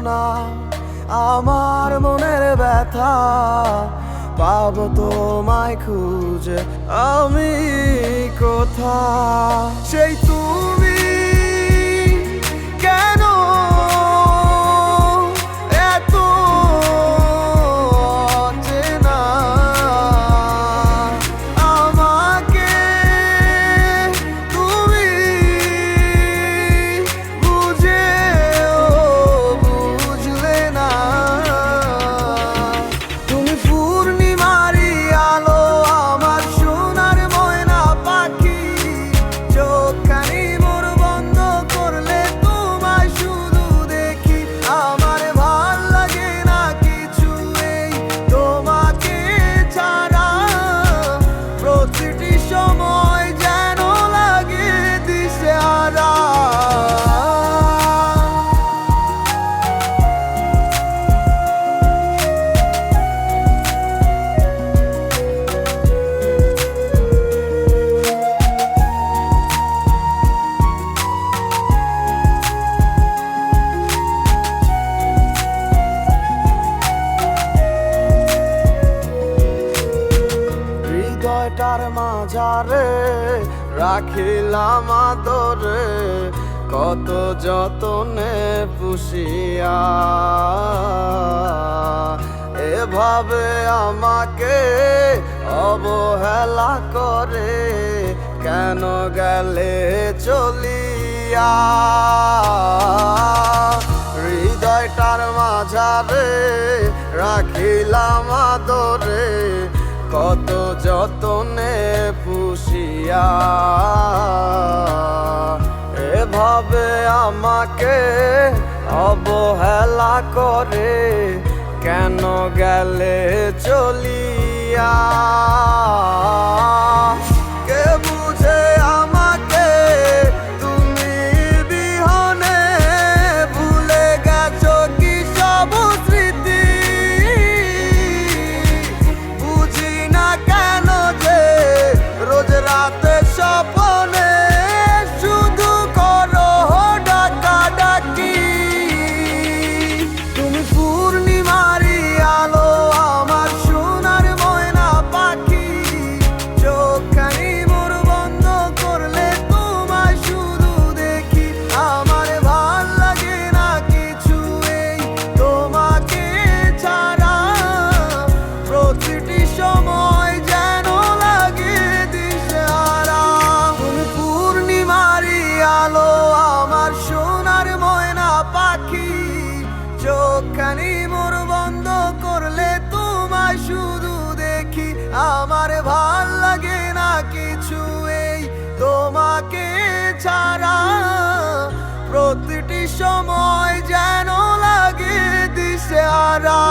না আমার মনের ব্যথা, পাবো তোমায় খুঁজে আমি কোথা। সেই তুমি কেন এত অচেনা, আমাকে তুমি বুঝলে না। তুমি পূর্ণিমারি আলো আমার সোনার ময়না পাখি, চোখখানি মোর বন্ধ করলে তোমায় শুধু দেখি। আমার ভাল লাগে না কিছু এই তোমাকে ছাড়া, প্রতিটি সময় যেন লাগে দিশেহারা। হৃদয়টার মাঝারে রাখিলাম আদরে, কত যতনে পুষিয়া। এভাবে আমাকে অবহেলা করে কেন গেলে চলিয়া। হৃদয়টার মাঝারে রাখিলাম আদরে, কত যতনে পুষিয়া। এভাবে আমাকে অবহেলা করে কেন গেলে চলিয়া। কে বুঝে আমাকে তুমি বিহনে, ভুলে গেছো কি সব স্মৃতি। বুঝি না কেন যে রোজ রাতে স্বপ্নে শুধু করো ডাকাডাকি। তুমি পূর্ণিমারি আলো আমার সোনার ময়না পাখি, চোখখানি মোর বন্ধ করলে তোমায় শুধু দেখি। আমার ভাল লাগে না কিছু এই তোমাকে ছাড়া, প্রতিটি সময় যেন লাগে দিশেহারা। তুমি পূর্ণিমারি আলো আমার সোনার ময়না পাখি, চোখখানি মোর বন্ধ করলে তোমায় শুধু দেখি। আমার ভাল লাগে না কিছু এই তোমাকে ছাড়া, প্রতিটি সময় যেন লাগে দিশেহারা।